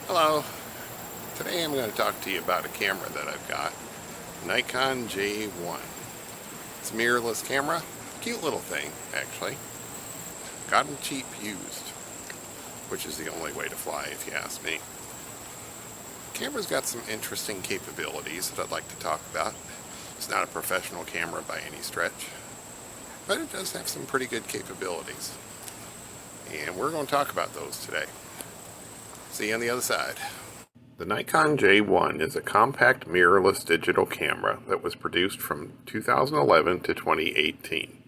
Hello. Today I'm going to talk to you about a camera that I've got. Nikon J1. It's a mirrorless camera. Cute little thing, actually. Got them cheap used, which is the only way to fly if you ask me. The camera's got some interesting capabilities that I'd like to talk about. It's not a professional camera by any stretch, but it does have some pretty good capabilities. And we're going to talk about those today. See you on the other side. The Nikon J1 is a compact mirrorless digital camera that was produced from 2011 to 2018.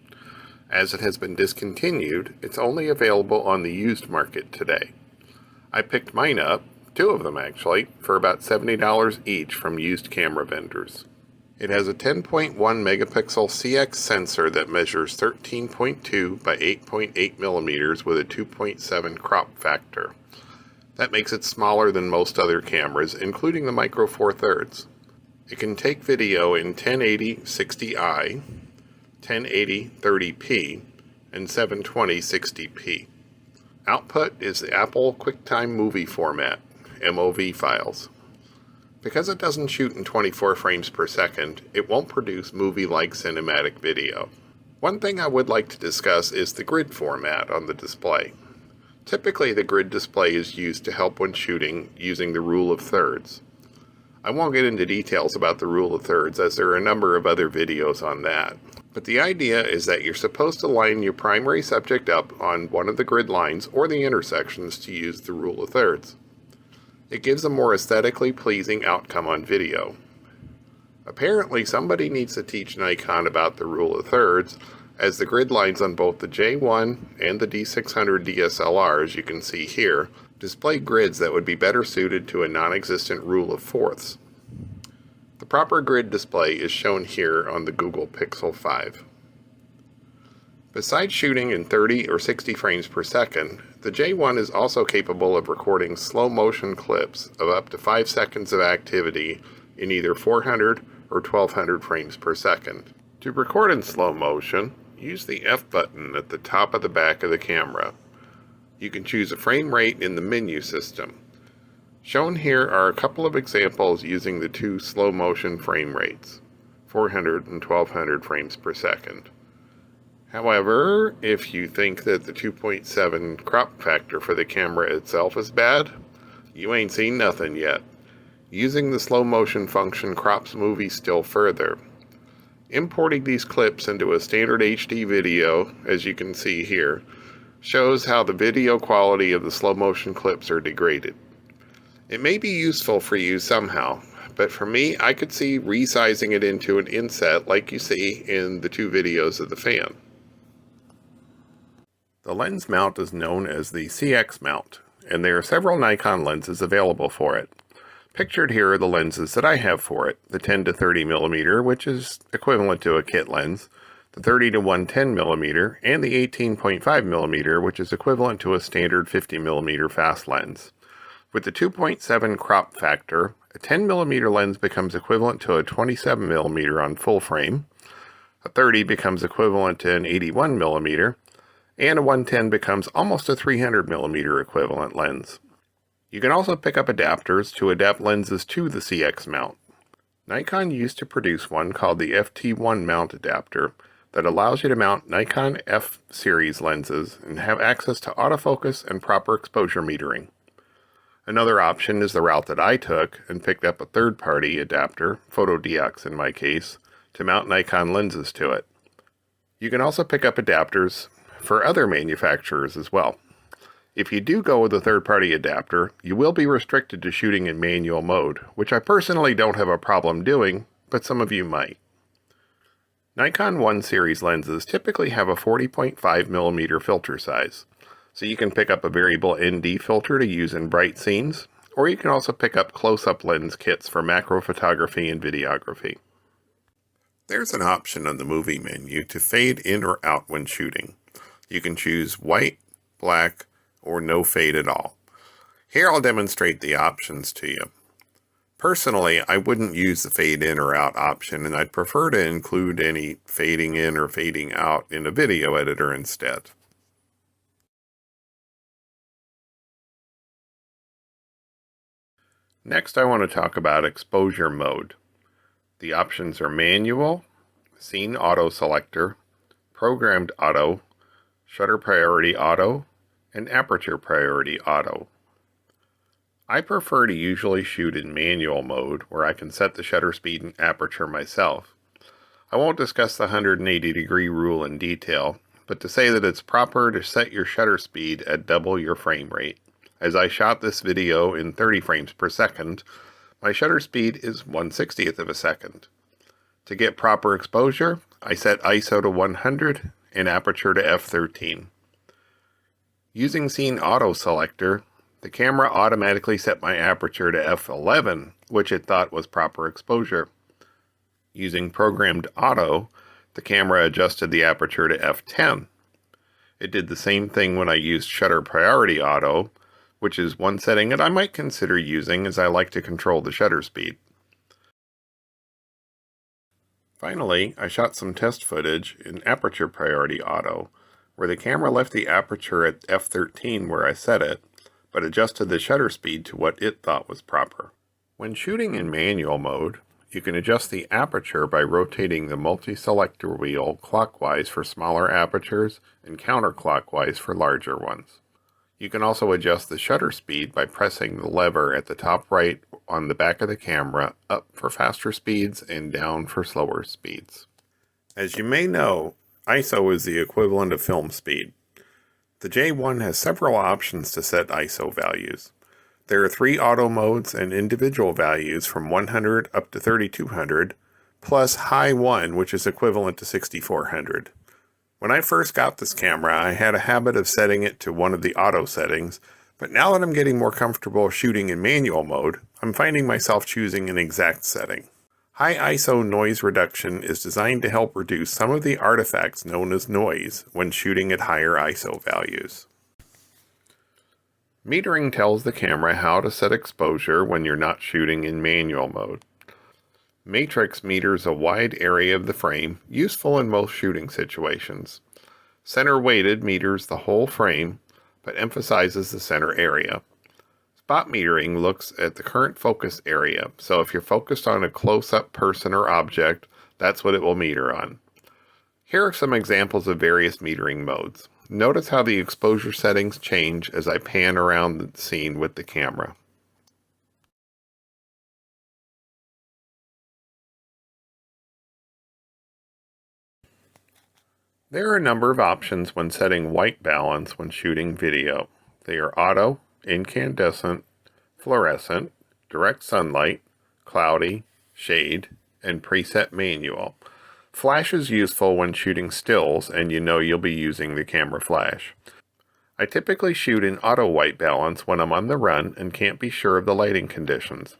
As it has been discontinued, it's only available on the used market today. I picked mine up, two of them actually, for about $70 each from used camera vendors. It has a 10.1 megapixel CX sensor that measures 13.2 by 8.8 millimeters with a 2.7 crop factor. That makes it smaller than most other cameras, including the Micro Four Thirds. It can take video in 1080 60i, 1080 30p, and 720 60p. Output is the Apple QuickTime Movie format, MOV files. Because it doesn't shoot in 24 frames per second, it won't produce movie-like cinematic video. One thing I would like to discuss is the grid format on the display. Typically, the grid display is used to help when shooting using the rule of thirds. I won't get into details about the rule of thirds as there are a number of other videos on that. But the idea is that you're supposed to line your primary subject up on one of the grid lines or the intersections to use the rule of thirds. It gives a more aesthetically pleasing outcome on video. Apparently, somebody needs to teach Nikon about the rule of thirds, as the grid lines on both the J1 and the D600 DSLR, as you can see here, display grids that would be better suited to a non-existent rule of fourths. The proper grid display is shown here on the Google Pixel 5. Besides shooting in 30 or 60 frames per second, the J1 is also capable of recording slow-motion clips of up to 5 seconds of activity in either 400 or 1200 frames per second. To record in slow motion, use the F button at the top of the back of the camera. You can choose a frame rate in the menu system. Shown here are a couple of examples using the two slow motion frame rates, 400 and 1200 frames per second. However, if you think that the 2.7 crop factor for the camera itself is bad, you ain't seen nothing yet. Using the slow motion function crops movies still further. Importing these clips into a standard HD video, as you can see here, shows how the video quality of the slow motion clips are degraded. It may be useful for you somehow, but for me, I could see resizing it into an inset like you see in the two videos of the fan. The lens mount is known as the CX mount, and there are several Nikon lenses available for it. Pictured here are the lenses that I have for it, the 10 to 30 millimeter, which is equivalent to a kit lens, the 30 to 110 millimeter, and the 18.5 millimeter, which is equivalent to a standard 50 millimeter fast lens. With the 2.7 crop factor, a 10 millimeter lens becomes equivalent to a 27 millimeter on full frame, a 30 becomes equivalent to an 81 millimeter, and a 110 becomes almost a 300 millimeter equivalent lens. You can also pick up adapters to adapt lenses to the CX mount. Nikon used to produce one called the FT1 mount adapter that allows you to mount Nikon F series lenses and have access to autofocus and proper exposure metering. Another option is the route that I took and picked up a third-party adapter, PhotoDiox in my case, to mount Nikon lenses to it. You can also pick up adapters for other manufacturers as well. If you do go with a third-party adapter, you will be restricted to shooting in manual mode, which I personally don't have a problem doing, but some of you might. Nikon 1 series lenses typically have a 40.5mm filter size, so you can pick up a variable ND filter to use in bright scenes, or you can also pick up close-up lens kits for macro photography and videography. There's an option on the movie menu to fade in or out when shooting. You can choose white, black, or no fade at all. Here I'll demonstrate the options to you. Personally, I wouldn't use the fade in or out option, and I'd prefer to include any fading in or fading out in a video editor instead. Next, I want to talk about exposure mode. The options are manual, scene auto selector, programmed auto, shutter priority auto, and aperture priority auto. I prefer to usually shoot in manual mode where I can set the shutter speed and aperture myself. I won't discuss the 180-degree rule in detail, but to say that it's proper to set your shutter speed at double your frame rate. As I shot this video in 30 frames per second, my shutter speed is 1/60th of a second. To get proper exposure, I set ISO to 100 and aperture to f13. Using Scene Auto Selector, the camera automatically set my aperture to f11, which it thought was proper exposure. Using Programmed Auto, the camera adjusted the aperture to f10. It did the same thing when I used Shutter Priority Auto, which is one setting that I might consider using as I like to control the shutter speed. Finally, I shot some test footage in Aperture Priority Auto, where the camera left the aperture at f13 where I set it, but adjusted the shutter speed to what it thought was proper. When shooting in manual mode, you can adjust the aperture by rotating the multi-selector wheel clockwise for smaller apertures and counterclockwise for larger ones. You can also adjust the shutter speed by pressing the lever at the top right on the back of the camera up for faster speeds and down for slower speeds. As you may know, ISO is the equivalent of film speed. The J1 has several options to set ISO values. There are 3 auto modes and individual values from 100 up to 3200, plus high 1, which is equivalent to 6400. When I first got this camera, I had a habit of setting it to one of the auto settings, but now that I'm getting more comfortable shooting in manual mode, I'm finding myself choosing an exact setting. High ISO noise reduction is designed to help reduce some of the artifacts known as noise when shooting at higher ISO values. Metering tells the camera how to set exposure when you're not shooting in manual mode. Matrix meters a wide area of the frame, useful in most shooting situations. Center weighted meters the whole frame, but emphasizes the center area. Spot metering looks at the current focus area, so if you're focused on a close-up person or object, that's what it will meter on. Here are some examples of various metering modes. Notice how the exposure settings change as I pan around the scene with the camera. There are a number of options when setting white balance when shooting video. They are auto, incandescent, fluorescent, direct sunlight, cloudy, shade, and preset manual. Flash is useful when shooting stills and you know you'll be using the camera flash. I typically shoot in auto white balance when I'm on the run and can't be sure of the lighting conditions.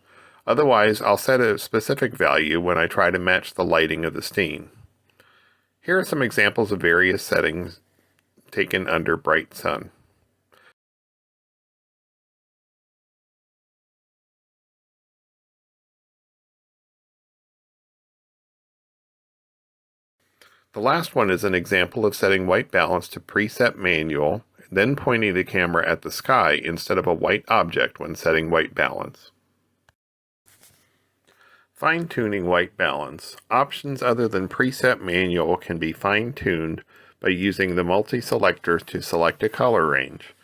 Otherwise, I'll set a specific value when I try to match the lighting of the scene. Here are some examples of various settings taken under bright sun. The last one is an example of setting white balance to preset manual, then pointing the camera at the sky instead of a white object when setting white balance. Fine-tuning white balance. Options other than preset manual can be fine-tuned by using the multi-selectors to select a color range.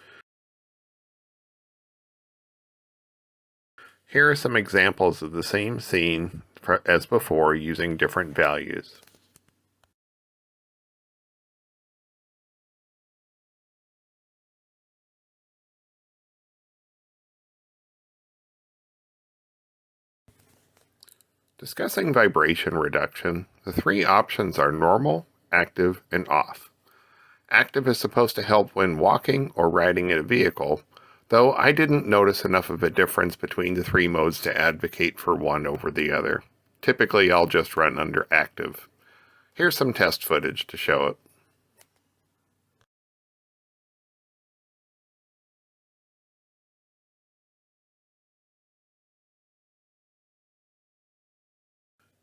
Here are some examples of the same scene as before using different values. Discussing vibration reduction, the 3 options are normal, active, and off. Active is supposed to help when walking or riding in a vehicle, though I didn't notice enough of a difference between the 3 modes to advocate for one over the other. Typically, I'll just run under active. Here's some test footage to show it.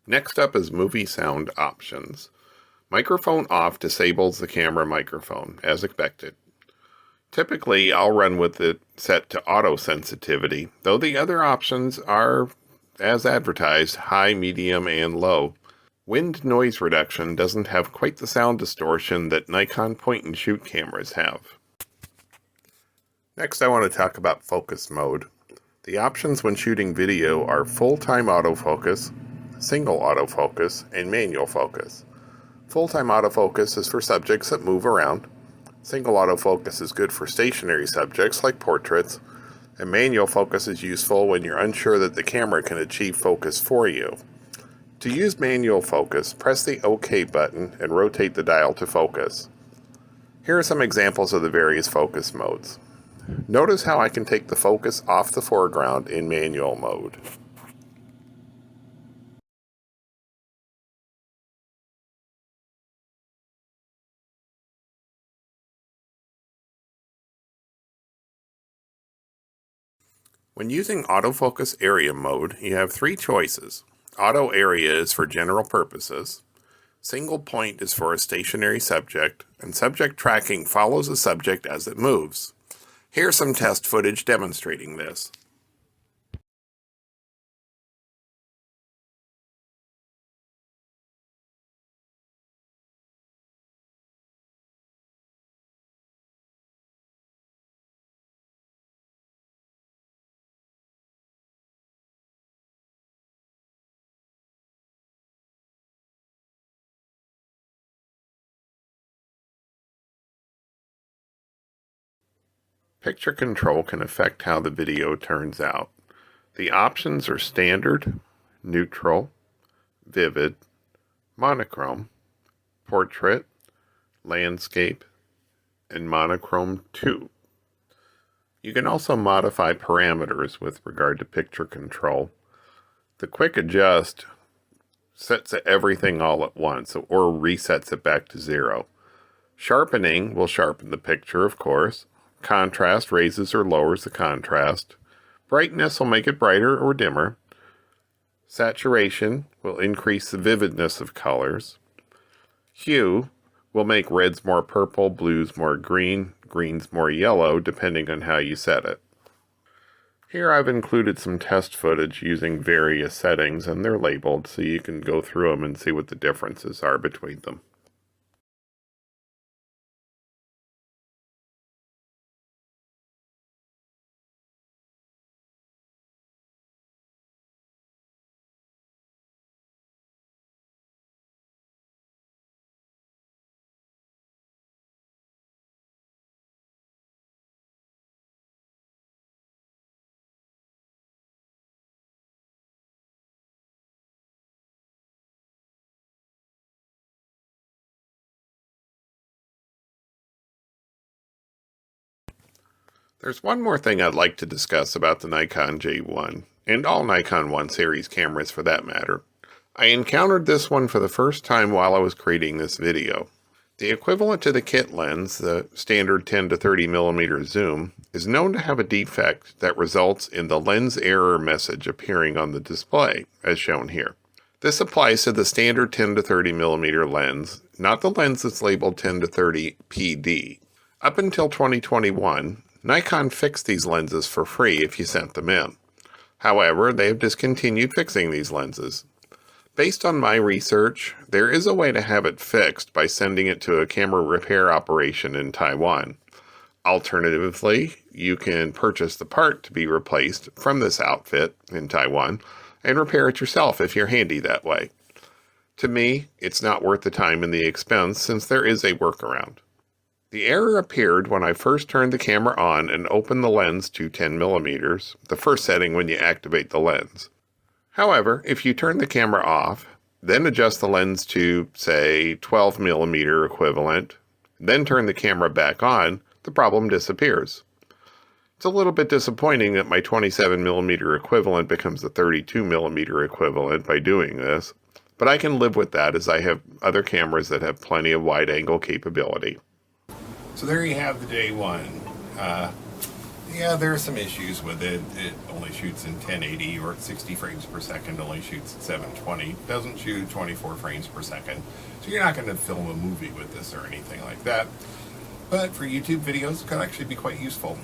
Next up is movie sound options. Microphone off disables the camera microphone, as expected. Typically, I'll run with it set to auto sensitivity, though the other options are, as advertised, high, medium, and low. Wind noise reduction doesn't have quite the sound distortion that Nikon point-and-shoot cameras have. Next, I want to talk about focus mode. The options when shooting video are full-time autofocus, single autofocus, and manual focus. Full-time autofocus is for subjects that move around. Single autofocus is good for stationary subjects like portraits, and manual focus is useful when you're unsure that the camera can achieve focus for you. To use manual focus, press the OK button and rotate the dial to focus. Here are some examples of the various focus modes. Notice how I can take the focus off the foreground in manual mode. When using autofocus area mode, you have three choices. Auto area is for general purposes. Single point is for a stationary subject, and subject tracking follows a subject as it moves. Here's some test footage demonstrating this. Picture control can affect how the video turns out. The options are standard, neutral, vivid, monochrome, portrait, landscape, and monochrome 2. You can also modify parameters with regard to picture control. The quick adjust sets everything all at once or resets it back to 0. Sharpening will sharpen the picture, of course. Contrast raises or lowers the contrast. Brightness will make it brighter or dimmer. Saturation will increase the vividness of colors. Hue will make reds more purple, blues more green, greens more yellow, depending on how you set it. Here I've included some test footage using various settings, and they're labeled so you can go through them and see what the differences are between them. There's one more thing I'd like to discuss about the Nikon J1, and all Nikon 1 series cameras for that matter. I encountered this one for the first time while I was creating this video. The equivalent to the kit lens, the standard 10 to 30 millimeter zoom, is known to have a defect that results in the lens error message appearing on the display, as shown here. This applies to the standard 10 to 30 millimeter lens, not the lens that's labeled 10 to 30 PD. Up until 2021, Nikon fixed these lenses for free if you sent them in. However, they have discontinued fixing these lenses. Based on my research, there is a way to have it fixed by sending it to a camera repair operation in Taiwan. Alternatively, you can purchase the part to be replaced from this outfit in Taiwan and repair it yourself if you're handy that way. To me, it's not worth the time and the expense since there is a workaround. The error appeared when I first turned the camera on and opened the lens to 10 millimeters, the first setting when you activate the lens. However, if you turn the camera off, then adjust the lens to, say, 12 millimeter equivalent, then turn the camera back on, the problem disappears. It's a little bit disappointing that my 27 millimeter equivalent becomes the 32 millimeter equivalent by doing this, but I can live with that as I have other cameras that have plenty of wide angle capability. So there you have the J1. Yeah, there are some issues with it. It only shoots in 1080 or at 60 frames per second, only shoots at 720. Doesn't shoot 24 frames per second. So you're not going to film a movie with this or anything like that. but for YouTube videos, it can actually be quite useful.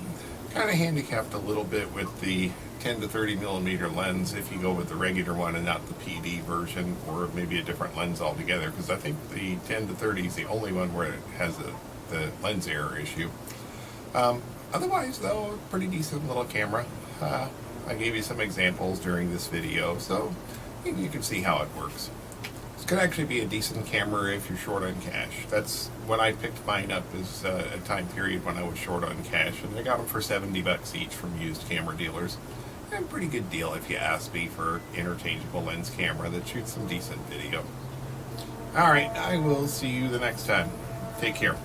Kind of handicapped a little bit with the 10 to 30 millimeter lens if you go with the regular one and not the PD version, or maybe a different lens altogether, because I think the 10 to 30 is the only one where it has the lens error issue. Otherwise, though, pretty decent little camera. I gave you some examples during this video, so you can see how it works. This could actually be a decent camera if you're short on cash. That's when I picked mine up, is a time period when I was short on cash, and I got them for $70 each from used camera dealers. And pretty good deal if you ask me for interchangeable lens camera that shoots some decent video. Alright, I will see you the next time. Take care.